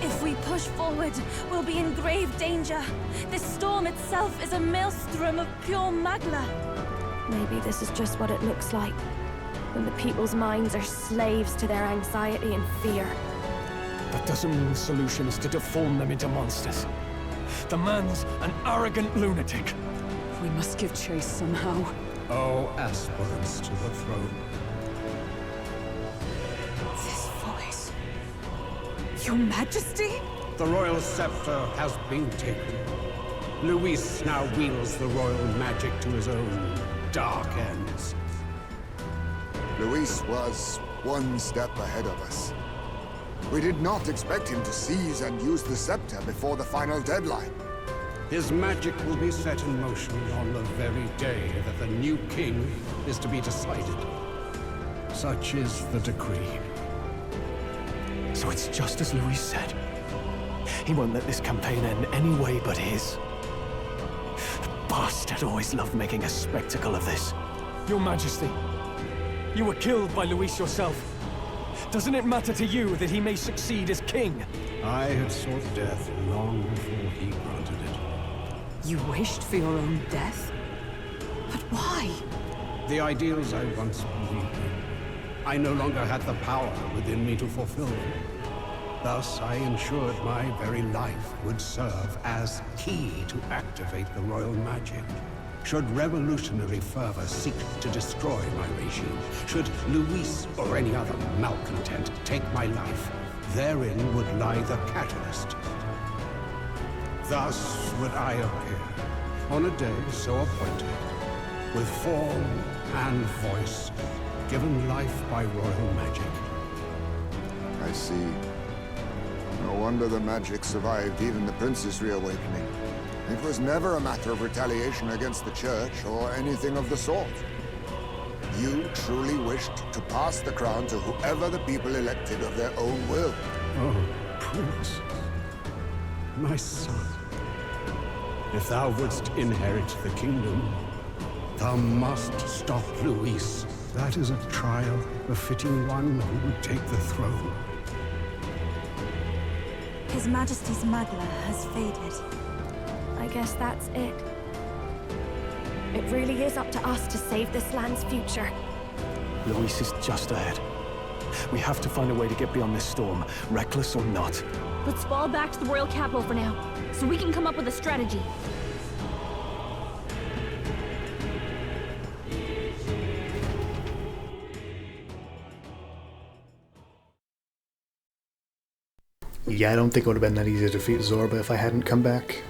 [SPEAKER 9] If we push forward, we'll be in grave danger. This storm itself is a maelstrom of pure magla.
[SPEAKER 2] Maybe this is just what it looks like, when the people's minds are slaves to their anxiety and fear.
[SPEAKER 12] That doesn't mean the solution is to deform them into monsters. The man's an arrogant lunatic.
[SPEAKER 7] We must give chase somehow.
[SPEAKER 13] Oh, aspirants to the throne.
[SPEAKER 7] This voice... Your Majesty?
[SPEAKER 13] The royal scepter has been taken. Luis now wields the royal magic to his own dark ends.
[SPEAKER 1] Luis was one step ahead of us. We did not expect him to seize and use the scepter before the final deadline.
[SPEAKER 13] His magic will be set in motion on the very day that the new king is to be decided. Such is the decree.
[SPEAKER 12] So it's just as Luis said. He won't let this campaign end any way but his. The bastard always loved making a spectacle of this. Your Majesty, you were killed by Luis yourself. Doesn't it matter to you that he may succeed as king?
[SPEAKER 13] I had sought death long before he granted it.
[SPEAKER 7] You wished for your own death? But why?
[SPEAKER 13] The ideals I once believed in, I no longer had the power within me to fulfill them. Thus, I ensured my very life would serve as key to activate the royal magic. Should revolutionary fervor seek to destroy my regime, should Luis or any other malcontent take my life, therein would lie the catalyst. Thus would I appear, on a day so appointed, with form and voice, given life by royal magic.
[SPEAKER 1] I see. No wonder the magic survived even the prince's reawakening. It was never a matter of retaliation against the church or anything of the sort. You truly wished to pass the crown to whoever the people elected of their own will.
[SPEAKER 13] Oh, Prince. My son. If thou wouldst inherit the kingdom, thou must stop Luis. That is a trial befitting one who would take the throne.
[SPEAKER 9] His Majesty's magla has faded.
[SPEAKER 2] I guess that's it. It really is up to us to save this land's future.
[SPEAKER 12] Luis is just ahead. We have to find a way to get beyond this storm, reckless or not.
[SPEAKER 8] Let's fall back to the royal capital for now, so we can come up with a strategy.
[SPEAKER 4] Yeah, I don't think it would have been that easy to defeat Zorba if I hadn't come back.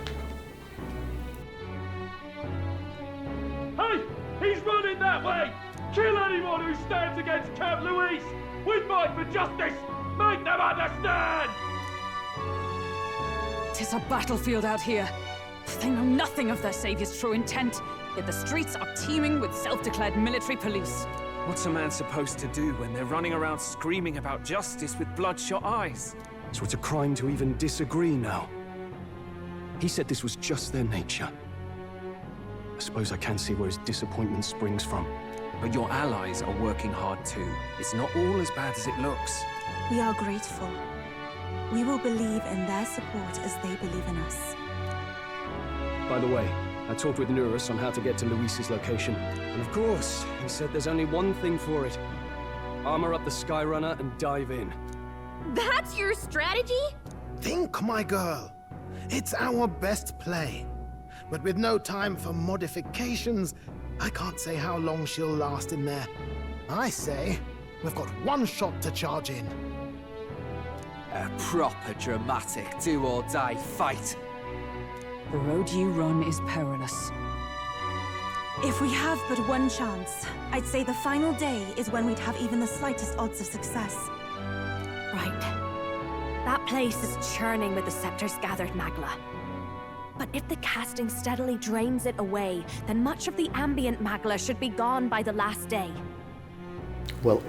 [SPEAKER 17] Hey! He's running that way! Kill anyone who stands against Count Luis! We fight for justice! Make them understand!
[SPEAKER 7] 'Tis a battlefield out here. They know nothing of their savior's true intent, yet the streets are teeming with self-declared military police.
[SPEAKER 18] What's a man supposed to do when they're running around screaming about justice with bloodshot eyes?
[SPEAKER 12] So it's a crime to even disagree now. He said this was just their nature. I suppose I can see where his disappointment springs from.
[SPEAKER 18] But your allies are working hard too. It's not all as bad as it looks.
[SPEAKER 9] We are grateful. We will believe in their support as they believe in us.
[SPEAKER 12] By the way, I talked with Nurus on how to get to Luis's location. And of course, he said there's only one thing for it. Armor up the Skyrunner and dive in.
[SPEAKER 8] That's your strategy?
[SPEAKER 19] Think, my girl. It's our best play. But with no time for modifications, I can't say how long she'll last in there. I say, we've got one shot to charge in.
[SPEAKER 5] A proper dramatic do-or-die fight.
[SPEAKER 7] The road you run is perilous.
[SPEAKER 9] If we have but one chance, I'd say the final day is when we'd have even the slightest odds of success.
[SPEAKER 2] Right. That place is churning with the scepters gathered, Magla. But if the casting steadily drains it away, then much of the ambient Magla should be gone by the last day.
[SPEAKER 4] Well...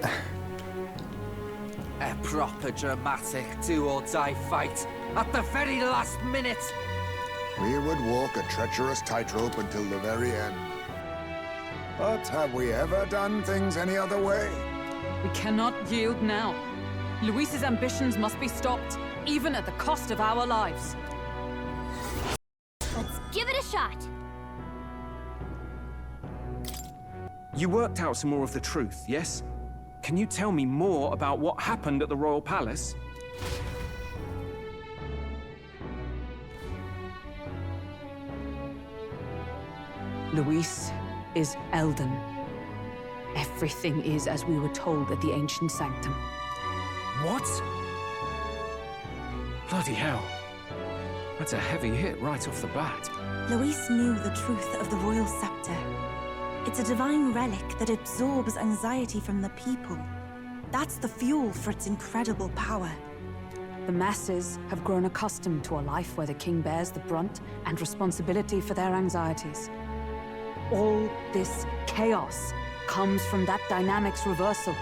[SPEAKER 5] A proper dramatic do-or-die fight at the very last minute.
[SPEAKER 1] We would walk a treacherous tightrope until the very end. But have we ever done things any other way?
[SPEAKER 7] We cannot yield now. Luis's ambitions must be stopped, even at the cost of our lives.
[SPEAKER 2] Let's give it a shot.
[SPEAKER 18] You worked out some more of the truth, yes? Can you tell me more about what happened at the Royal Palace?
[SPEAKER 7] Luis is Elden. Everything is as we were told at the Ancient Sanctum.
[SPEAKER 18] What? Bloody hell. That's a heavy hit right off the bat.
[SPEAKER 9] Luis knew the truth of the royal scepter. It's a divine relic that absorbs anxiety from the people. That's the fuel for its incredible power.
[SPEAKER 7] The masses have grown accustomed to a life where the king bears the brunt and responsibility for their anxieties. All this chaos comes from that dynamics reversal.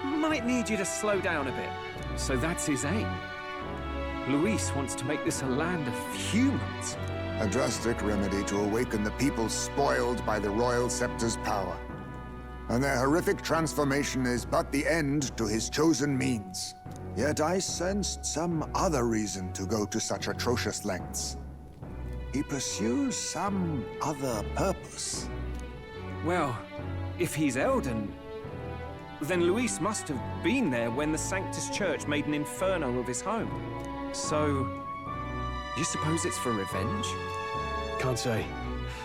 [SPEAKER 18] Might need you to slow down a bit. So that's his aim. Luis wants to make this a land of humans.
[SPEAKER 1] A drastic remedy to awaken the people spoiled by the royal scepter's power. And their horrific transformation is but the end to his chosen means. Yet I sensed some other reason to go to such atrocious lengths. He pursues some other purpose.
[SPEAKER 18] Well, if he's Elden, then Luis must have been there when the Sanctus Church made an inferno of his home. So, you suppose it's for revenge?
[SPEAKER 12] Can't say.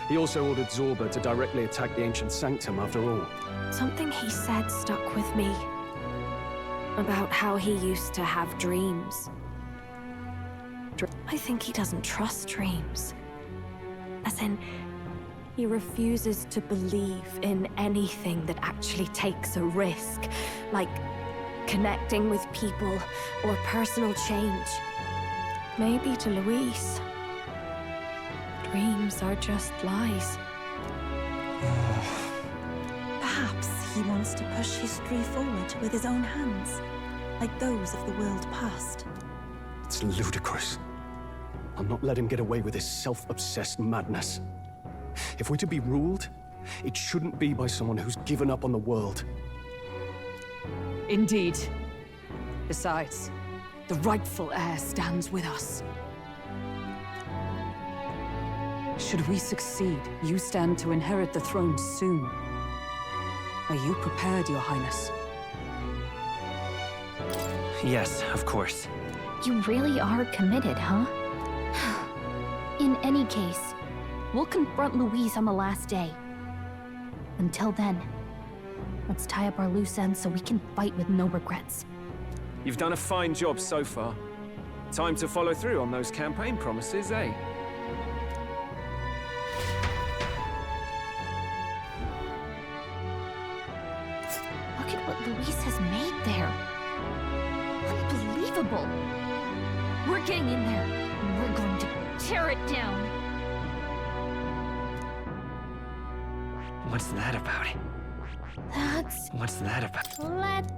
[SPEAKER 12] He also ordered Zorba to directly attack the Ancient Sanctum after all.
[SPEAKER 2] Something he said stuck with me. About how he used to have dreams. I think he doesn't trust dreams. As in, he refuses to believe in anything that actually takes a risk, like connecting with people or personal change. Maybe to Luis, dreams are just lies.
[SPEAKER 9] Perhaps he wants to push history forward with his own hands, like those of the world past.
[SPEAKER 12] It's ludicrous. I'll not let him get away with his self-obsessed madness. If we're to be ruled, it shouldn't be by someone who's given up on the world.
[SPEAKER 7] Indeed. Besides, the rightful heir stands with us. Should we succeed, you stand to inherit the throne soon. Are you prepared, Your Highness?
[SPEAKER 16] Yes, of course.
[SPEAKER 8] You really are committed, huh? In any case, we'll confront Luis on the last day. Until then, let's tie up our loose ends so we can fight with no regrets.
[SPEAKER 18] You've done a fine job so far. Time to follow through on those campaign promises, eh?
[SPEAKER 8] Look at what Luis has made there. Unbelievable. We're getting in there, and we're going to tear it down.
[SPEAKER 16] What's that about?
[SPEAKER 8] That's...
[SPEAKER 16] What's that about?
[SPEAKER 8] Let